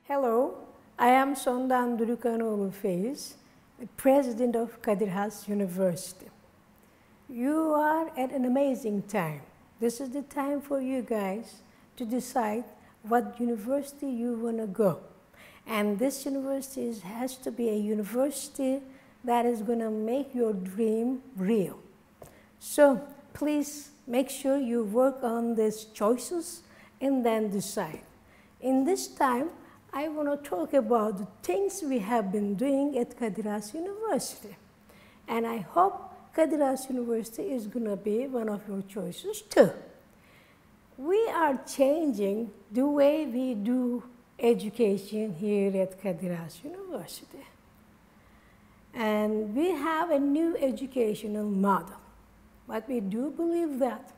Hello, I am Sondan Durukanoğlu Faiz, the president of Kadir Has University. You are at an amazing time. This is the time for you guys to decide what university you want to go. And this university has to be a university that is going to make your dream real. So please make sure you work on these choices and then decide. In this time, I want to talk about the things we have been doing at Kadir Has University. And I hope Kadir Has University is going to be one of your choices too. We are changing the way we do education here at Kadir Has University. And we have a new educational model. But we do believe that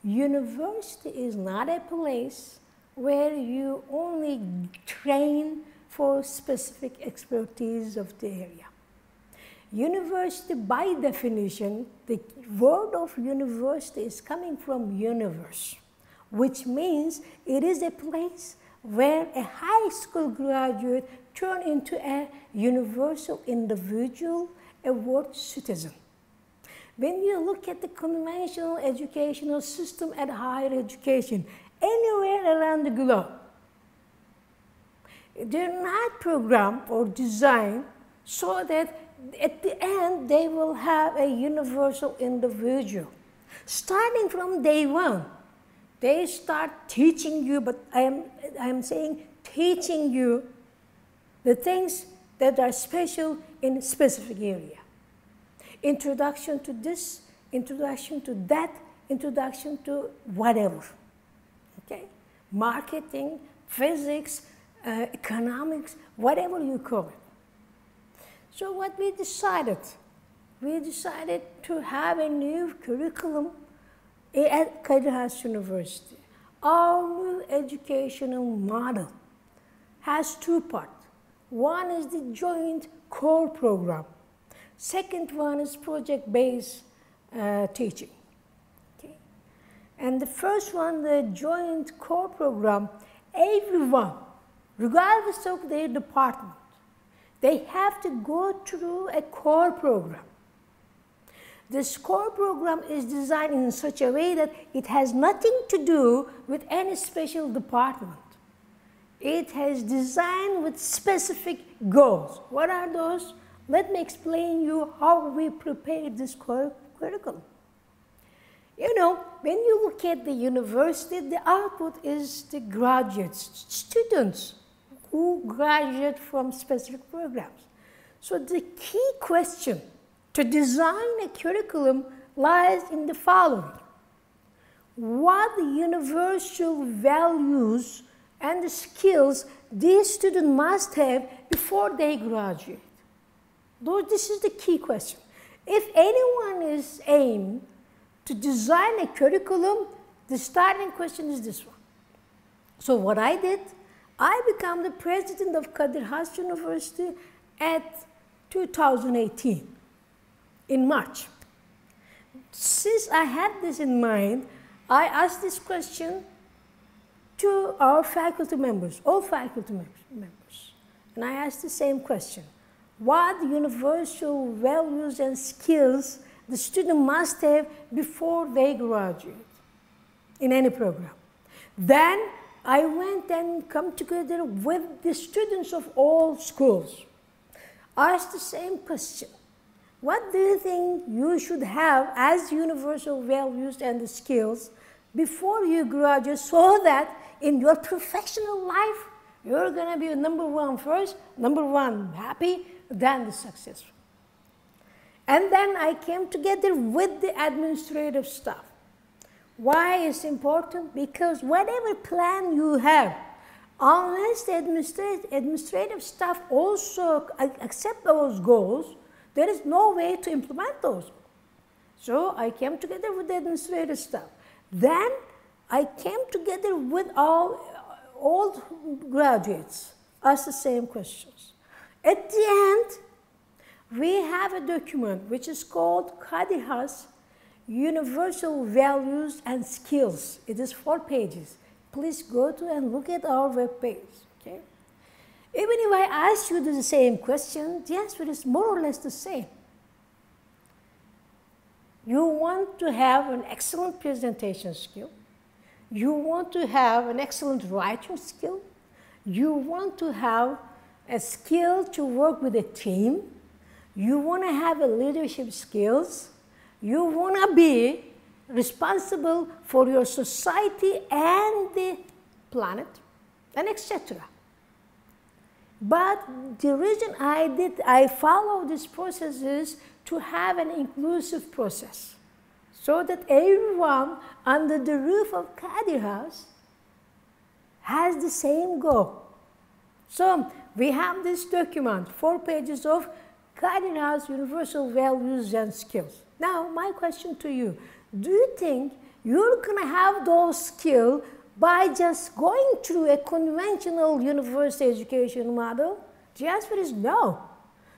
university is not a place where you only train for specific expertise of the area. University, by definition, the word of university is coming from universe, which means it is a place where a high school graduate turns into a universal individual, a world citizen. When you look at the conventional educational system at higher education, anywhere around the globe, they're not programmed or designed so that at the end they will have a universal individual. Starting from day one, they start teaching you, but I am saying teaching you the things that are special in a specific area. Introduction to this, introduction to that, introduction to whatever. Okay? Marketing, physics, economics, whatever you call it. So what we decided to have a new curriculum at Kadir Has University. Our new educational model has two parts. One is the joint core program. Second one is project-based teaching. Okay? And the first one, the joint core program, everyone, regardless of their department, they have to go through a core program. This core program is designed in such a way that it has nothing to do with any special department. It has designed with specific goals. What are those? Let me explain you how we prepared this curriculum. You know, when you look at the university, the output is the graduates, students who graduate from specific programs. So the key question to design a curriculum lies in the following. What the universal values and the skills these students must have before they graduate? This is the key question. If anyone is aimed to design a curriculum, the starting question is this one. So what I did, I became the president of Kadir Has University at 2018, in March. Since I had this in mind, I asked this question to our faculty members, all faculty members. And I asked the same question. What universal values and skills the student must have before they graduate in any program? Then I went and come together with the students of all schools. I asked the same question. What do you think you should have as universal values and the skills before you graduate so that in your professional life you're going to be number one first, number one happy, then the successful. And then I came together with the administrative staff. Why is important? Because whatever plan you have, unless the administrative staff also accept those goals, there is no way to implement those. So I came together with the administrative staff. Then I came together with all graduates, asked the same questions. At the end, we have a document which is called Kadir Has Universal Values and Skills. It is 4 pages. Please go to and look at our web page. Okay? Even if I ask you the same question, the answer is more or less the same. You want to have an excellent presentation skill. You want to have an excellent writing skill. You want to have a skill to work with a team. You want to have a leadership skills. You want to be responsible for your society and the planet, and etc. But the reason I follow this process is to have an inclusive process, so that everyone under the roof of Kadir House has the same goal. So we have this document, 4 pages of Kadir House Universal Values and Skills. Now, my question to you, do you think you're going to have those skills by just going through a conventional university education model? The answer is no.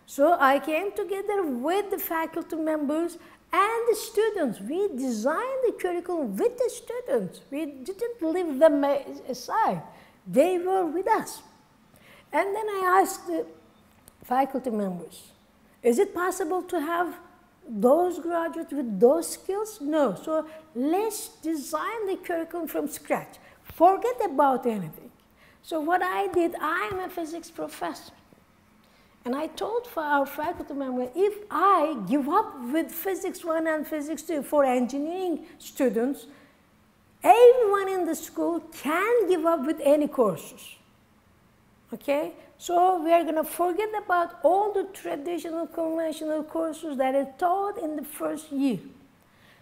So I came together with the faculty members and the students. We designed the curriculum with the students. We didn't leave them aside. They were with us. And then I asked the faculty members, is it possible to have those graduates with those skills? No. So let's design the curriculum from scratch. Forget about anything. So what I did, I am a physics professor. And I told our faculty members, if I give up with Physics 1 and Physics 2 for engineering students, everyone in the school can give up with any courses. Okay? So we are going to forget about all the traditional, conventional courses that are taught in the first year.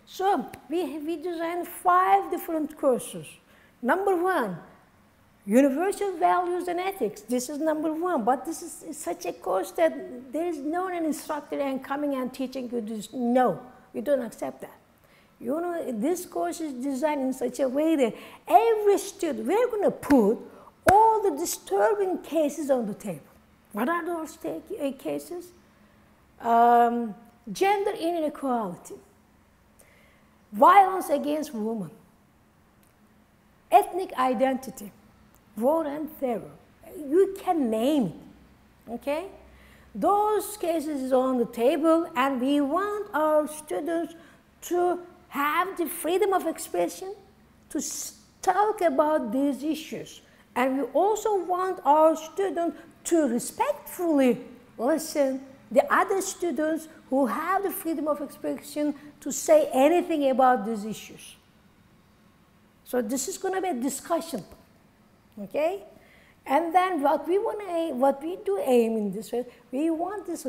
So we designed 5 different courses. Number 1, Universal Values and Ethics. This is number 1, but this is such a course that there is no an instructor and coming and teaching you this. No, we don't accept that. You know, this course is designed in such a way that every student, we're going to put all the disturbing cases on the table. What are those cases? Gender inequality, violence against women, ethnic identity, war and terror. You can name it, okay? Those cases are on the table, and we want our students to have the freedom of expression to talk about these issues. And we also want our students to respectfully listen the other students who have the freedom of expression to say anything about these issues. So this is going to be a discussion, okay? And then what we do aim in this way, we want this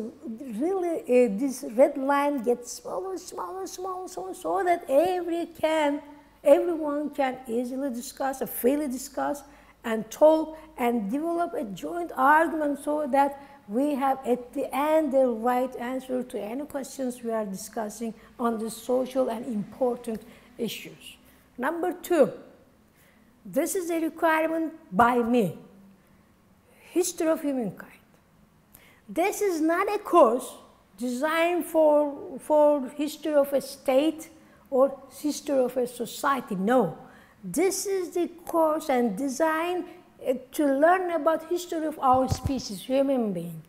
really this red line gets smaller, smaller, smaller, smaller, so that everyone can easily discuss, freely discuss, and talk and develop a joint argument, so that we have at the end the right answer to any questions we are discussing on the social and important issues. Number 2, this is a requirement by me, History of Humankind. This is not a course designed for history of a state or history of a society, no. This is the course and designed to learn about history of our species, human being.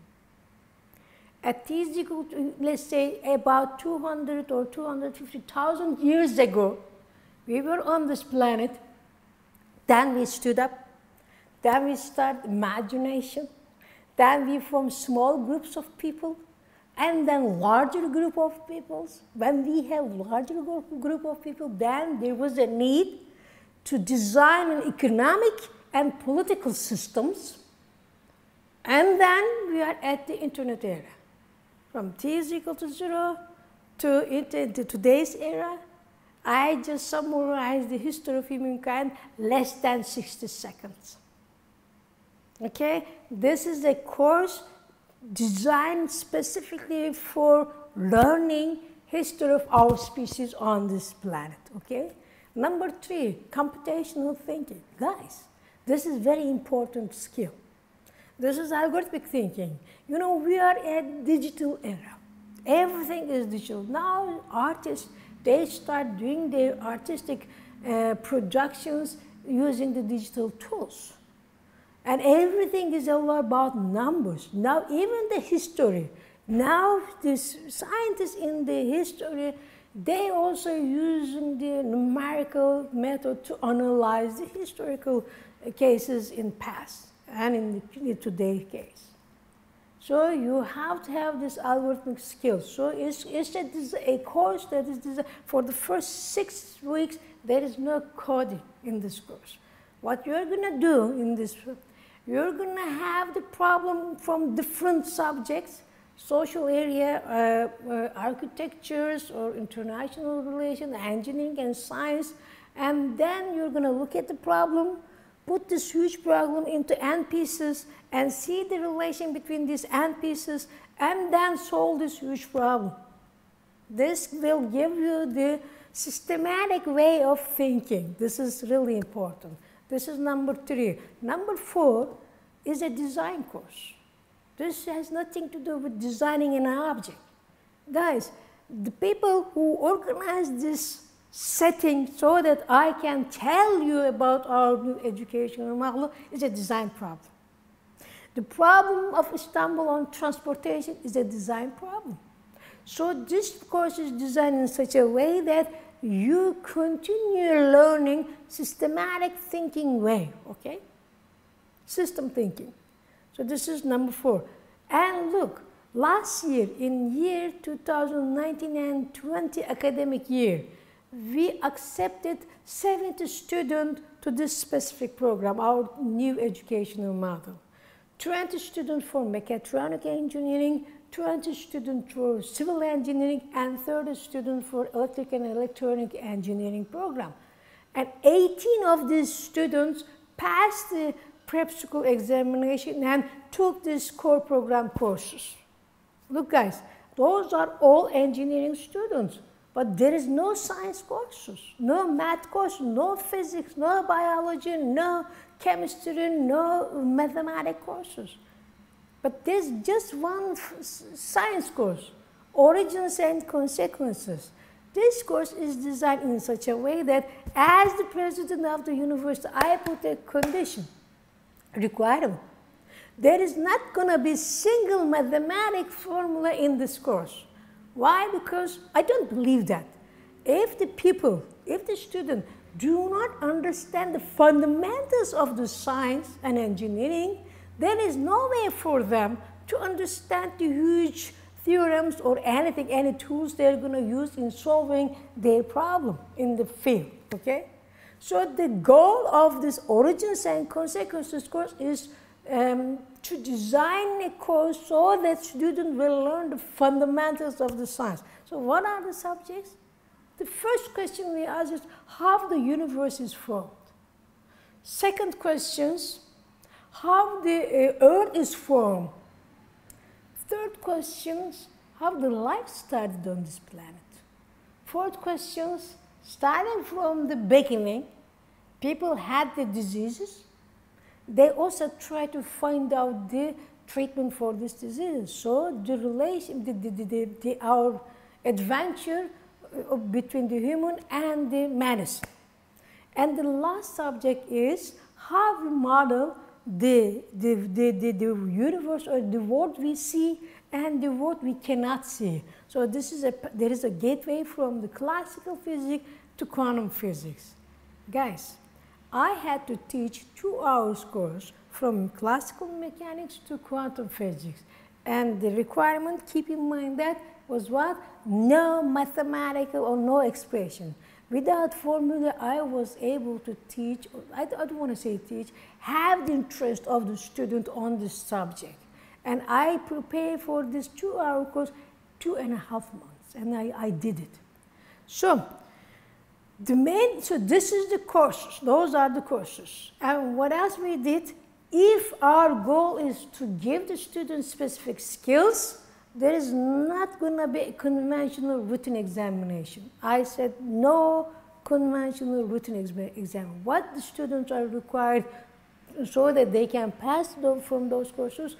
At is equal to, let's say, about 200 or 250,000 years ago, we were on this planet. Then we stood up. Then we started imagination. Then we formed small groups of people, and then larger group of peoples. When we have larger group of people, then there was a need to design an economic and political systems. And then we are at the internet era. From t is equal to 0 to today's era, I just summarized the history of humankind less than 60 seconds. Okay? This is a course designed specifically for learning history of our species on this planet. Okay? Number 3, computational thinking. Guys, this is very important skill. This is algorithmic thinking. You know, we are at digital era. Everything is digital. Now artists, they start doing their artistic productions using the digital tools. And everything is all about numbers. Now even the history, now the scientists in the history, they also using the numerical method to analyze the historical cases in past and in the today case. So you have to have this algorithmic skills. So it's a course that is designed for the first 6 weeks. There is no coding in this course. What you're going to do in this, you're going to have the problem from different subjects, social area, architectures or international relations, engineering and science, and then you're going to look at the problem, put this huge problem into n pieces and see the relation between these n pieces and then solve this huge problem. This will give you the systematic way of thinking. This is really important. This is number 3. Number 4 is a design course. This has nothing to do with designing an object. Guys, the people who organize this setting so that I can tell you about our new educational model is a design problem. The problem of Istanbul on transportation is a design problem. So this course is designed in such a way that you continue learning systematic thinking way, okay? System thinking. So this is number 4. And look, last year, in year 2019 and 20 academic year, we accepted 70 students to this specific program, our new educational model. 20 students for mechatronic engineering, 20 students for civil engineering, and 30 students for electric and electronic engineering program. And 18 of these students passed the prep school examination and took these core program courses. Look guys, those are all engineering students, but there is no science courses, no math course, no physics, no biology, no chemistry, no mathematics courses. But there's just one science course, origins and consequences. This course is designed in such a way that as the president of the university, I put a condition, requirement. There is not going to be single mathematic formula in this course. Why? Because I don't believe that. If the people, if the students do not understand the fundamentals of the science and engineering, there is no way for them to understand the huge theorems or anything, any tools they're going to use in solving their problem in the field, okay? So the goal of this origins and consequences course is to design a course so that students will learn the fundamentals of the science. So what are the subjects? The first question we ask is how the universe is formed. Second questions, how the earth is formed. Third questions, how the life started on this planet. Fourth questions, starting from the beginning, people had the diseases. They also try to find out the treatment for this disease. So the relation, our adventure between the human and the medicine. And the last subject is how we model the universe or the world we see and the world we cannot see. So this is there is a gateway from the classical physics to quantum physics. Guys, I had to teach 2 hours course from classical mechanics to quantum physics. And the requirement, keep in mind that, was what? No mathematical or no expression. Without formula, I was able to teach, I don't want to say teach, have the interest of the student on this subject. And I prepared for this 2-hour course 2.5 months, and I did it. So, so this is the courses, those are the courses. And what else we did, if our goal is to give the students specific skills, there is not going to be a conventional written examination. I said no conventional written exam. What the students are required so that they can pass from those courses,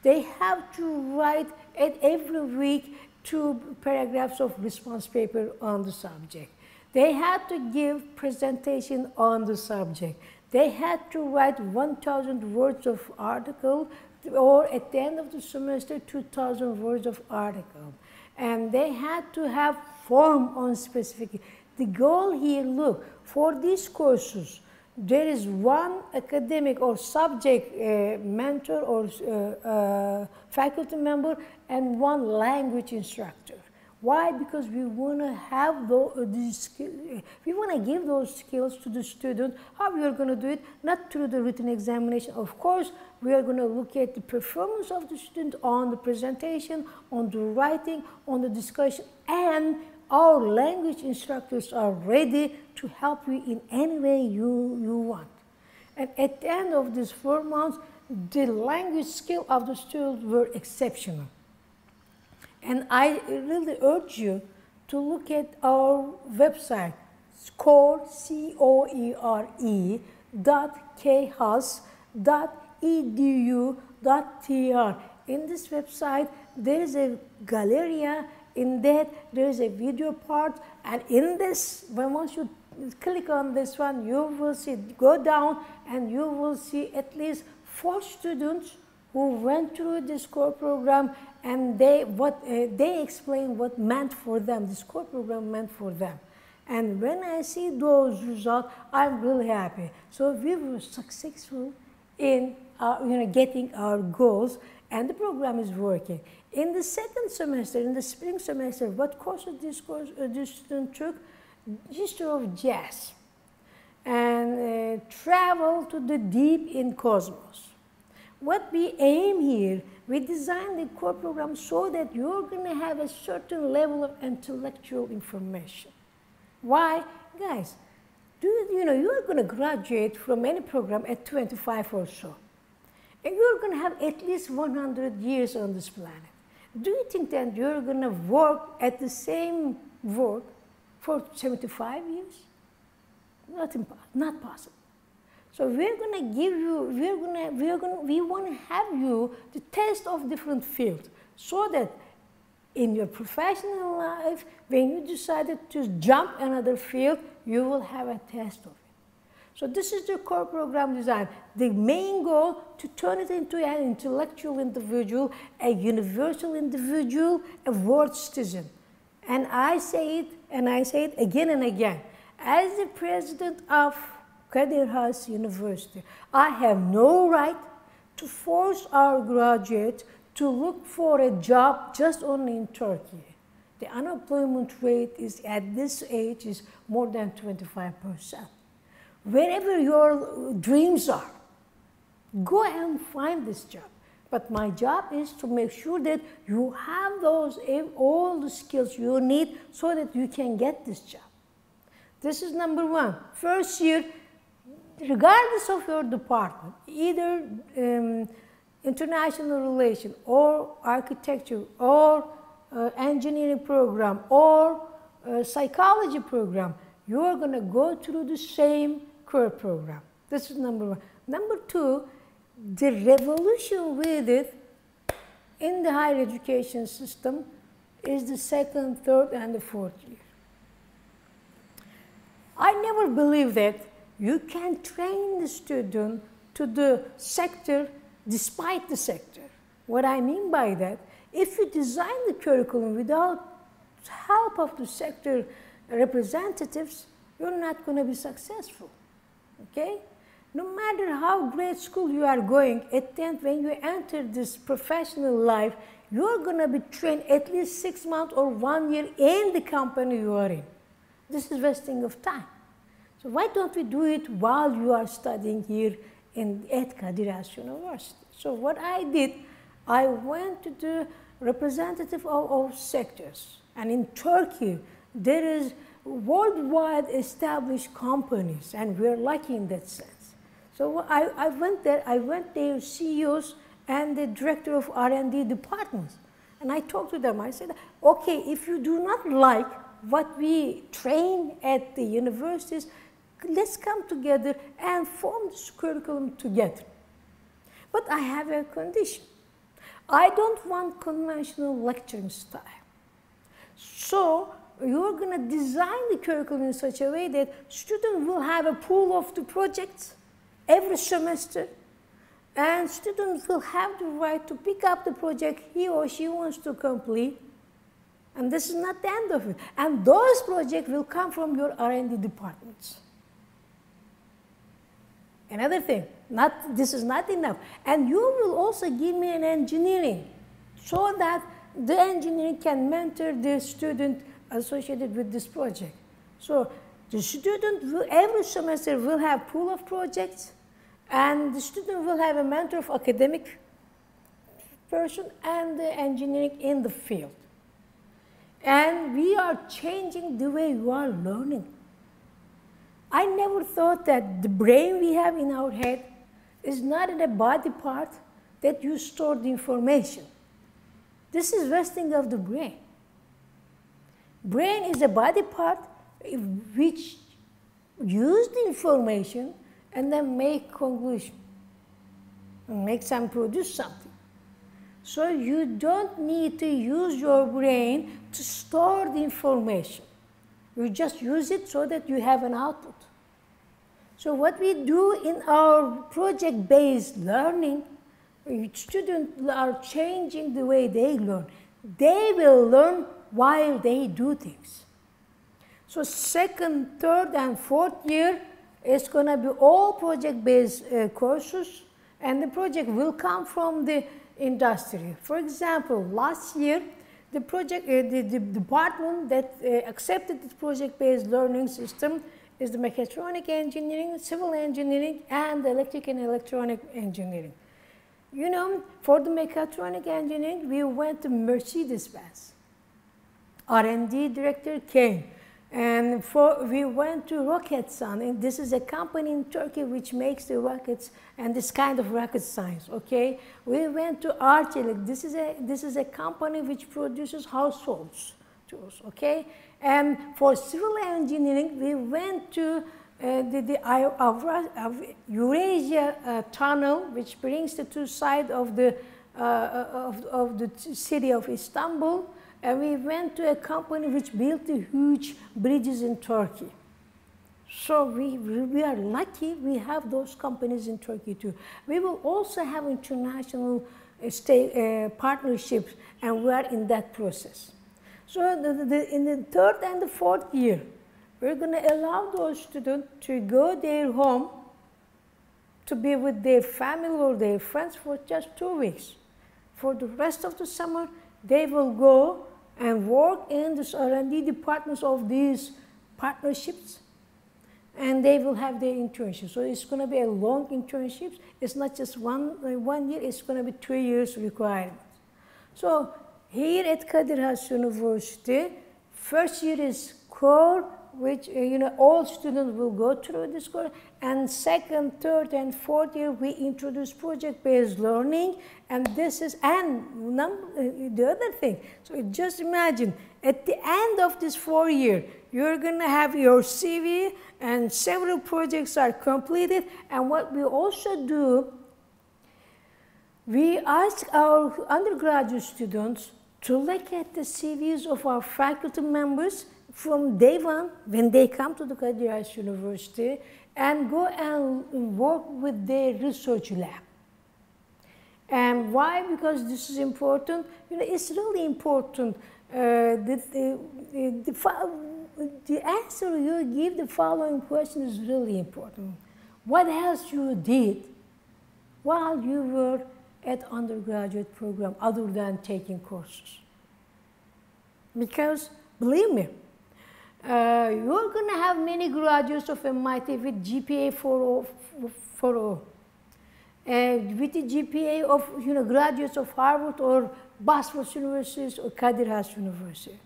they have to write every week 2 paragraphs of response paper on the subject. They have to give presentation on the subject. They had to write 1,000 words of article, or at the end of the semester, 2,000 words of article. And they had to have form on specific. The goal here, look, for these courses, there is one academic or subject mentor or faculty member and one language instructor. Why? Because we want to have these skills, we want to give those skills to the student. How we are going to do it? Not through the written examination. Of course, we are going to look at the performance of the student on the presentation, on the writing, on the discussion, and our language instructors are ready to help you in any way you want. And at the end of these 4 months, the language skill of the students were exceptional. And I really urge you to look at our website, score, core.khas.edu.tr. In this website, there is a galleria. In that, there is a video part. And in this, once you click on this one, you will see, go down, and you will see at least 4 students who went through this core program, and they explained what meant for them, this core program meant for them. And when I see those results, I'm really happy. So we were successful in getting our goals, and the program is working. In the second semester, in the spring semester, what courses this student took? History of jazz, and travel to the deep in cosmos. What we aim here, we designed the core program so that you're going to have a certain level of intellectual information. Why? Guys, you're going to graduate from any program at 25 or so. And you're going to have at least 100 years on this planet. Do you think that you're going to work at the same work for 75 years? Not possible. So we're going to give you, we want to have you the test of different fields, so that in your professional life, when you decided to jump another field, you will have a test of it. So this is the core program design. The main goal, to turn it into an intellectual individual, a universal individual, a world citizen. And I say it, and I say it again and again. As the president of Kadir Has University, I have no right to force our graduates to look for a job just only in Turkey. The unemployment rate is, at this age, is more than 25%. Wherever your dreams are, go and find this job. But my job is to make sure that you have all the skills you need so that you can get this job. This is number one. First year, regardless of your department, either international relations or architecture or engineering program or psychology program, you are going to go through the same core program. This is number one. Number two, the revolution with it in the higher education system is the second, third, and the fourth year. I never believed that you can train the student to the sector despite the sector. What I mean by that, if you design the curriculum without help of the sector representatives, you're not going to be successful, okay? No matter how great school you are going, at the end, when you enter this professional life, you're going to be trained at least 6 months or 1 year in the company you are in. This is wasting of time. So why don't we do it while you are studying here at Kadir Has University? So what I did, I went to the representative of sectors. And in Turkey, there is worldwide established companies, and we're lucky in that sense. So I went there, their CEOs and the director of R&D departments. And I talked to them, I said, okay, if you do not like what we train at the universities, let's come together and form this curriculum together. But I have a condition. I don't want conventional lecturing style. So you're going to design the curriculum in such a way that students will have a pool of the projects, every semester, and students will have the right to pick up the project he or she wants to complete. And this is not the end of it. And those projects will come from your R&D departments. Another thing, this is not enough. And you will also give me an engineering so that the engineering can mentor the student associated with this project. So the student will, every semester will have pool of projects, and the student will have a mentor of academic person and the engineering in the field. And we are changing the way you are learning. I never thought that the brain we have in our head is not in a body part that you store the information. This is resting of the brain. Brain is a body part which use the information and then make conclusion, and produce something. So you don't need to use your brain to store the information. You just use it so that you have an output. So what we do in our project-based learning, students are changing the way they learn. They will learn while they do things. So second, third, and fourth year is going to be all project-based courses, and the project will come from the industry. For example, last year, the department that accepted the project-based learning system is the mechatronic engineering, civil engineering, and electric and electronic engineering. You know, for the mechatronic engineering, we went to Mercedes-Benz. R&D director came. And we went to Roketsan, and this is a company in Turkey which makes the rockets and this kind of rocket science, okay? We went to Arçelik. This is a company which produces household tools, okay? And for civil engineering, we went to the Eurasia tunnel, which brings the two sides of the city of Istanbul. And we went to a company which built the huge bridges in Turkey. So we are lucky we have those companies in Turkey too. We will also have international partnerships, and we are in that process. So in the third and the fourth year, we're going to allow those students to go their home to be with their family or their friends for just 2 weeks. For the rest of the summer, they will go and work in the R&D departments of these partnerships, and they will have their internship. So it's going to be a long internship. It's not just one year, it's going to be 2 years requirement. So here at Kadir Has University, first year is core, which all students will go through this course, and second, third, and fourth year we introduce project-based learning, and this is the other thing. So just imagine at the end of this 4 year, you're going to have your CV, and several projects are completed. And what we also do, we ask our undergraduate students to look at the CVs of our faculty members from day one, when they come to the Kadir Has University, and go and work with their research lab. And why? Because this is important. It's really important. The answer you give the following question is really important. What else you did while you were at undergraduate program other than taking courses? Because believe me, you're going to have many graduates of MIT with GPA 4.0. With the GPA of graduates of Harvard or Bosphorus University or Kadir Has University.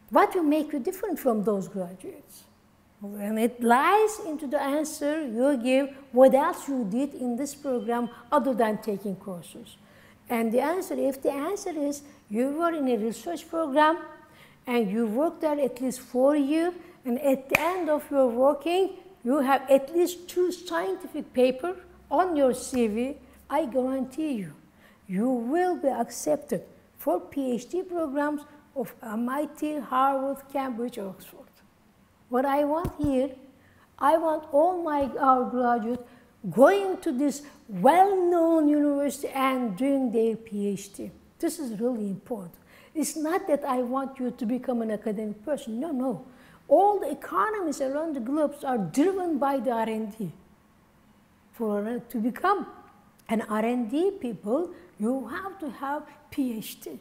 What will make you different from those graduates? And it lies into the answer you give, what else you did in this program other than taking courses. And the answer, if the answer is you were in a research program and you worked there at least 4 years, and at the end of your working, you have at least 2 scientific papers on your CV, I guarantee you, you will be accepted for PhD programs of MIT, Harvard, Cambridge, Oxford. What I want here, I want all our graduates going to this well-known university and doing their PhD. This is really important. It's not that I want you to become an academic person. No, no. All the economies around the globe are driven by the R&D. To become an R&D people, you have to have PhD.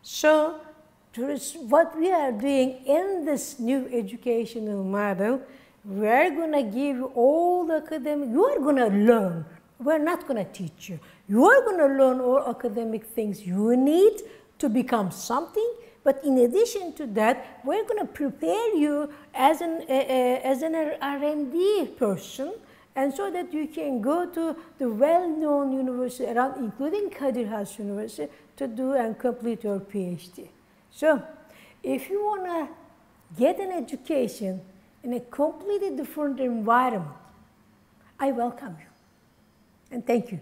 So, what we are doing in this new educational model, we are going to give you all the academic, you are going to learn. We're not going to teach you. You are going to learn all academic things you need to become something, but in addition to that, we're going to prepare you as an R&D person, and so that you can go to the well-known university around, including Kadir Has University, to do and complete your PhD. So, if you want to get an education in a completely different environment, I welcome you. And thank you.